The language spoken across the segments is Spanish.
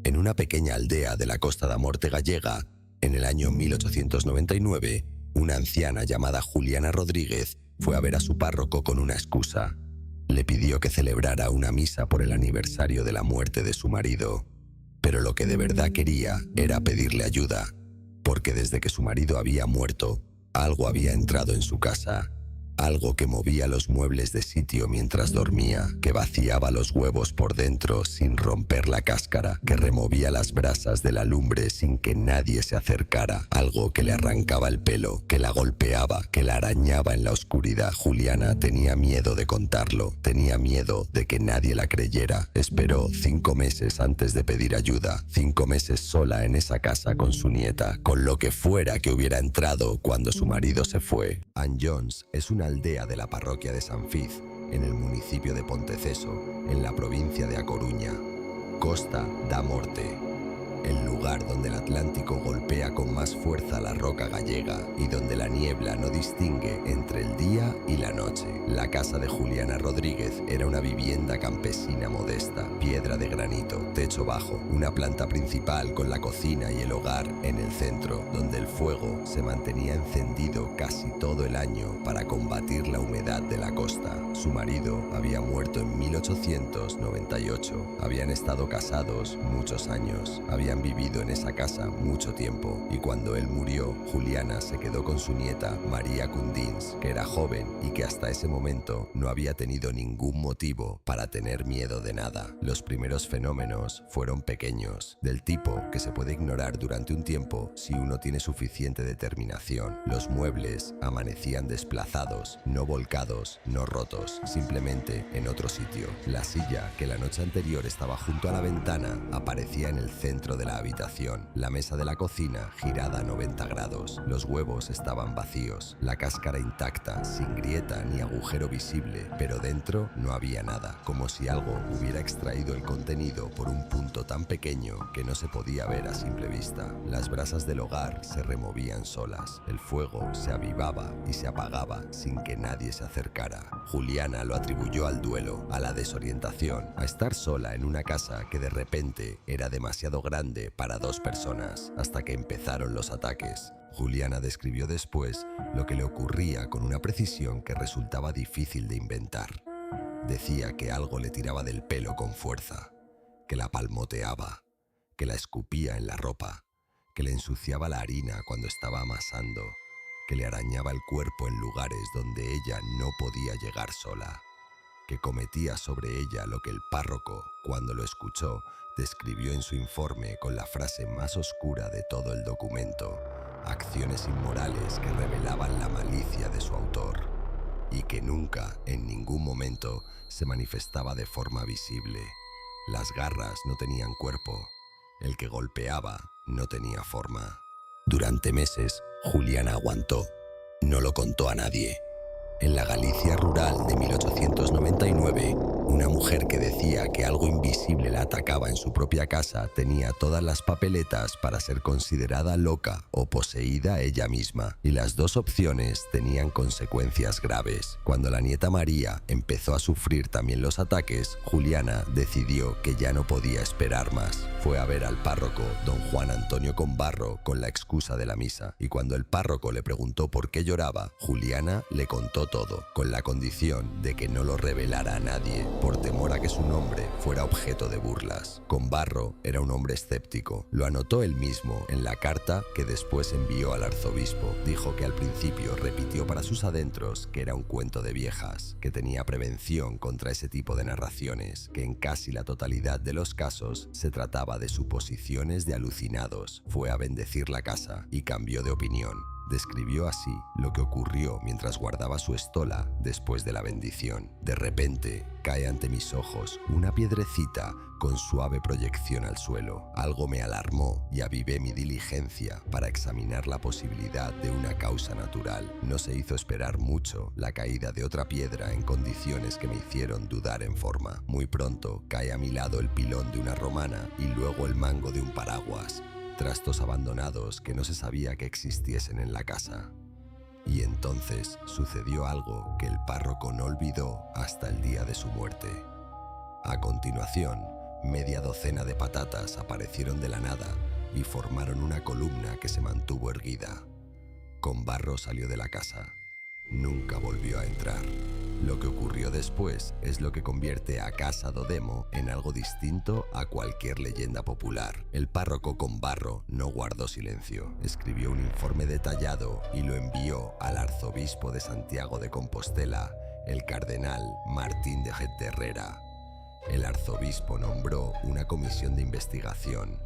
En una pequeña aldea de la Costa da Morte gallega, en el año 1899, una anciana llamada Juliana Rodríguez fue a ver a su párroco con una excusa. Le pidió que celebrara una misa por el aniversario de la muerte de su marido. Pero lo que de verdad quería era pedirle ayuda, porque desde que su marido había muerto, algo había entrado en su casa. Algo que movía los muebles de sitio mientras dormía, que vaciaba los huevos por dentro sin romper la cáscara, que removía las brasas de la lumbre sin que nadie se acercara, algo que le arrancaba el pelo, que la golpeaba, que la arañaba en la oscuridad. Juliana tenía miedo de contarlo, tenía miedo de que nadie la creyera. Esperó 5 meses antes de pedir ayuda, 5 meses sola en esa casa con su nieta, con lo que fuera que hubiera entrado cuando su marido se fue. Ann Jones es una aldea de la parroquia de San Fiz, en el municipio de Ponteceso, en la provincia de A Coruña. Costa da Morte, el lugar donde el Atlántico golpea con más fuerza la roca gallega y donde la niebla no distingue entre el día y la noche. La casa de Juliana Rodríguez era una vivienda campesina modesta, piedra de granito, techo bajo, una planta principal con la cocina y el hogar en el centro, donde el fuego se mantenía encendido casi todo el año para combatir la humedad de la costa. Su marido había muerto en 1898. Habían estado casados muchos años, habían vivido en esa casa mucho tiempo, y cuando él murió, Juliana se quedó con su nieta, María Cundins, que era joven y que hasta ese momento no había tenido ningún motivo para tener miedo de nada. Los primeros fenómenos fueron pequeños, del tipo que se puede ignorar durante un tiempo si uno tiene suficiente determinación. Los muebles amanecían desplazados, no volcados, no rotos, simplemente en otro sitio. La silla que la noche anterior estaba junto a la ventana aparecía en el centro de la habitación, la mesa de la cocina girada a 90 grados, los huevos estaban vacíos, la cáscara intacta, sin grieta ni agujero visible, pero dentro no había nada, como si algo hubiera extraído el contenido por un punto tan pequeño que no se podía ver a simple vista. Las brasas del hogar se removían solas, el fuego se avivaba y se apagaba sin que nadie se acercara. Juliana lo atribuyó al duelo, a la desorientación, a estar sola en una casa que de repente era demasiado grande para 2 personas, hasta que empezaron los ataques. Juliana describió después lo que le ocurría con una precisión que resultaba difícil de inventar. Decía que algo le tiraba del pelo con fuerza, que la palmoteaba, que la escupía en la ropa, que le ensuciaba la harina cuando estaba amasando, que le arañaba el cuerpo en lugares donde ella no podía llegar sola, que cometía sobre ella lo que el párroco, cuando lo escuchó, describió en su informe con la frase más oscura de todo el documento: acciones inmorales que revelaban la malicia de su autor, y que nunca, en ningún momento, se manifestaba de forma visible. Las garras no tenían cuerpo, el que golpeaba no tenía forma. Durante meses, Juliana aguantó, no lo contó a nadie. En la Galicia rural de 1899, una mujer que decía que algo invisible la atacaba en su propia casa tenía todas las papeletas para ser considerada loca o poseída ella misma, y las 2 opciones tenían consecuencias graves. Cuando la nieta María empezó a sufrir también los ataques, Juliana decidió que ya no podía esperar más. Fue a ver al párroco, don Juan Antonio Combarro, con la excusa de la misa, y cuando el párroco le preguntó por qué lloraba, Juliana le contó todo, con la condición de que no lo revelara a nadie, por temor a que su nombre fuera objeto de burlas. Combarro era un hombre escéptico. Lo anotó él mismo en la carta que después envió al arzobispo. Dijo que al principio repitió para sus adentros que era un cuento de viejas, que tenía prevención contra ese tipo de narraciones, que en casi la totalidad de los casos se trataba de suposiciones de alucinados. Fue a bendecir la casa y cambió de opinión. Describió así lo que ocurrió mientras guardaba su estola después de la bendición. De repente, cae ante mis ojos una piedrecita con suave proyección al suelo. Algo me alarmó y avivé mi diligencia para examinar la posibilidad de una causa natural. No se hizo esperar mucho la caída de otra piedra en condiciones que me hicieron dudar en forma. Muy pronto cae a mi lado el pilón de una romana y luego el mango de un paraguas. Trastos abandonados que no se sabía que existiesen en la casa. Y entonces sucedió algo que el párroco no olvidó hasta el día de su muerte. A continuación, Media docena de patatas aparecieron de la nada y formaron una columna que se mantuvo erguida. Conbarro salió de la casa. Nunca volvió a entrar. Lo que ocurrió después es lo que convierte a Casa do Demo en algo distinto a cualquier leyenda popular. El párroco Conbarro no guardó silencio. Escribió un informe detallado y lo envió al arzobispo de Santiago de Compostela, el cardenal Martín de Herrera. El arzobispo nombró una comisión de investigación.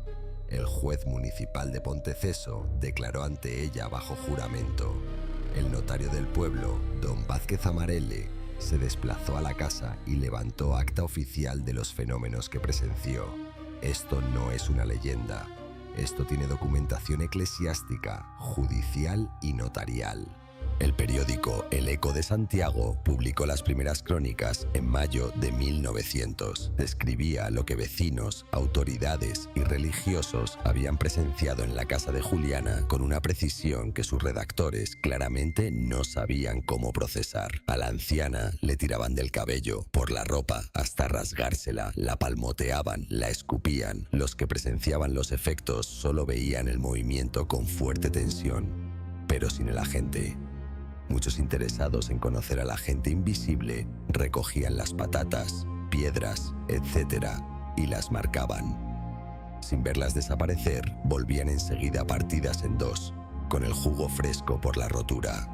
El juez municipal de Ponteceso declaró ante ella bajo juramento. El notario del pueblo, don Vázquez Amarelle, se desplazó a la casa y levantó acta oficial de los fenómenos que presenció. Esto no es una leyenda. Esto tiene documentación eclesiástica, judicial y notarial. El periódico El Eco de Santiago publicó las primeras crónicas en mayo de 1900. Describía lo que vecinos, autoridades y religiosos habían presenciado en la casa de Juliana con una precisión que sus redactores claramente no sabían cómo procesar. A la anciana le tiraban del cabello, por la ropa, hasta rasgársela, la palmoteaban, la escupían. Los que presenciaban los efectos solo veían el movimiento con fuerte tensión, pero sin el agente. Muchos interesados en conocer al agente invisible recogían las patatas, piedras, etc. y las marcaban. Sin verlas desaparecer, volvían enseguida partidas en dos, con el jugo fresco por la rotura.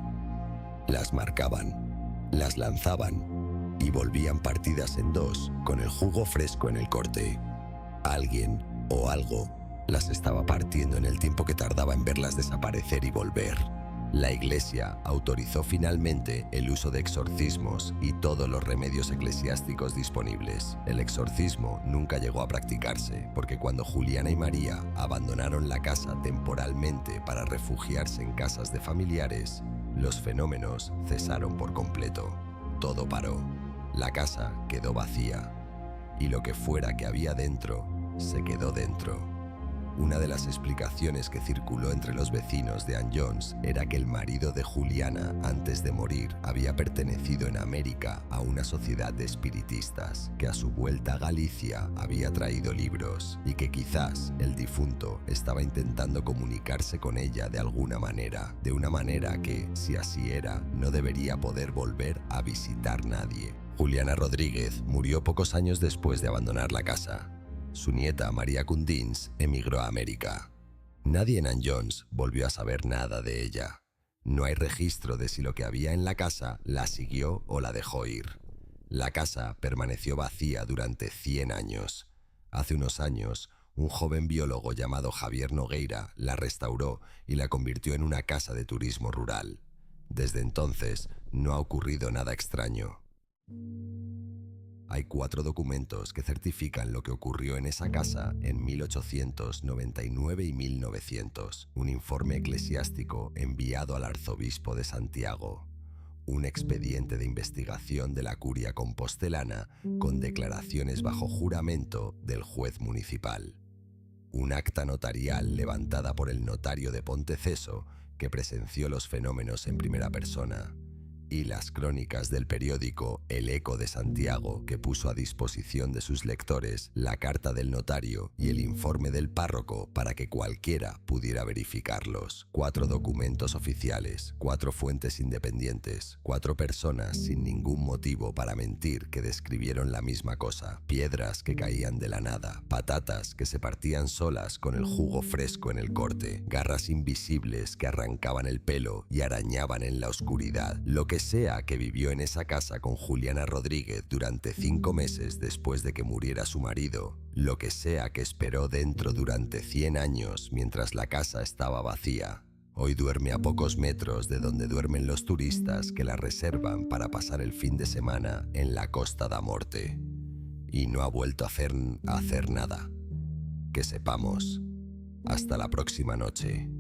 Las marcaban, las lanzaban y volvían partidas en dos, con el jugo fresco en el corte. Alguien o algo las estaba partiendo en el tiempo que tardaba en verlas desaparecer y volver. La Iglesia autorizó finalmente el uso de exorcismos y todos los remedios eclesiásticos disponibles. El exorcismo nunca llegó a practicarse, porque cuando Juliana y María abandonaron la casa temporalmente para refugiarse en casas de familiares, los fenómenos cesaron por completo. Todo paró. La casa quedó vacía. Y lo que fuera que había dentro, se quedó dentro. Una de las explicaciones que circuló entre los vecinos de Ann Jones era que el marido de Juliana, antes de morir, había pertenecido en América a una sociedad de espiritistas, que a su vuelta a Galicia había traído libros y que quizás el difunto estaba intentando comunicarse con ella de alguna manera, de una manera que, si así era, no debería poder volver a visitar nadie. Juliana Rodríguez murió pocos años después de abandonar la casa. Su nieta, María Cundins, emigró a América. Nadie en Ann Jones volvió a saber nada de ella. No hay registro de si lo que había en la casa la siguió o la dejó ir. La casa permaneció vacía durante 100 años. Hace unos años, un joven biólogo llamado Javier Nogueira la restauró y la convirtió en una casa de turismo rural. Desde entonces, no ha ocurrido nada extraño. Hay 4 documentos que certifican lo que ocurrió en esa casa en 1899 y 1900. Un informe eclesiástico enviado al arzobispo de Santiago. Un expediente de investigación de la curia compostelana con declaraciones bajo juramento del juez municipal. Un acta notarial levantada por el notario de Ponteceso que presenció los fenómenos en primera persona. Y las crónicas del periódico El Eco de Santiago, que puso a disposición de sus lectores la carta del notario y el informe del párroco para que cualquiera pudiera verificarlos. 4 documentos oficiales, 4 fuentes independientes, 4 personas sin ningún motivo para mentir que describieron la misma cosa. Piedras que caían de la nada, patatas que se partían solas con el jugo fresco en el corte, garras invisibles que arrancaban el pelo y arañaban en la oscuridad. Lo que sea que vivió en esa casa con Juliana Rodríguez durante 5 meses después de que muriera su marido, lo que sea que esperó dentro durante 100 años mientras la casa estaba vacía, hoy duerme a pocos metros de donde duermen los turistas que la reservan para pasar el fin de semana en la Costa da Morte. Y no ha vuelto a hacer nada. Que sepamos. Hasta la próxima noche.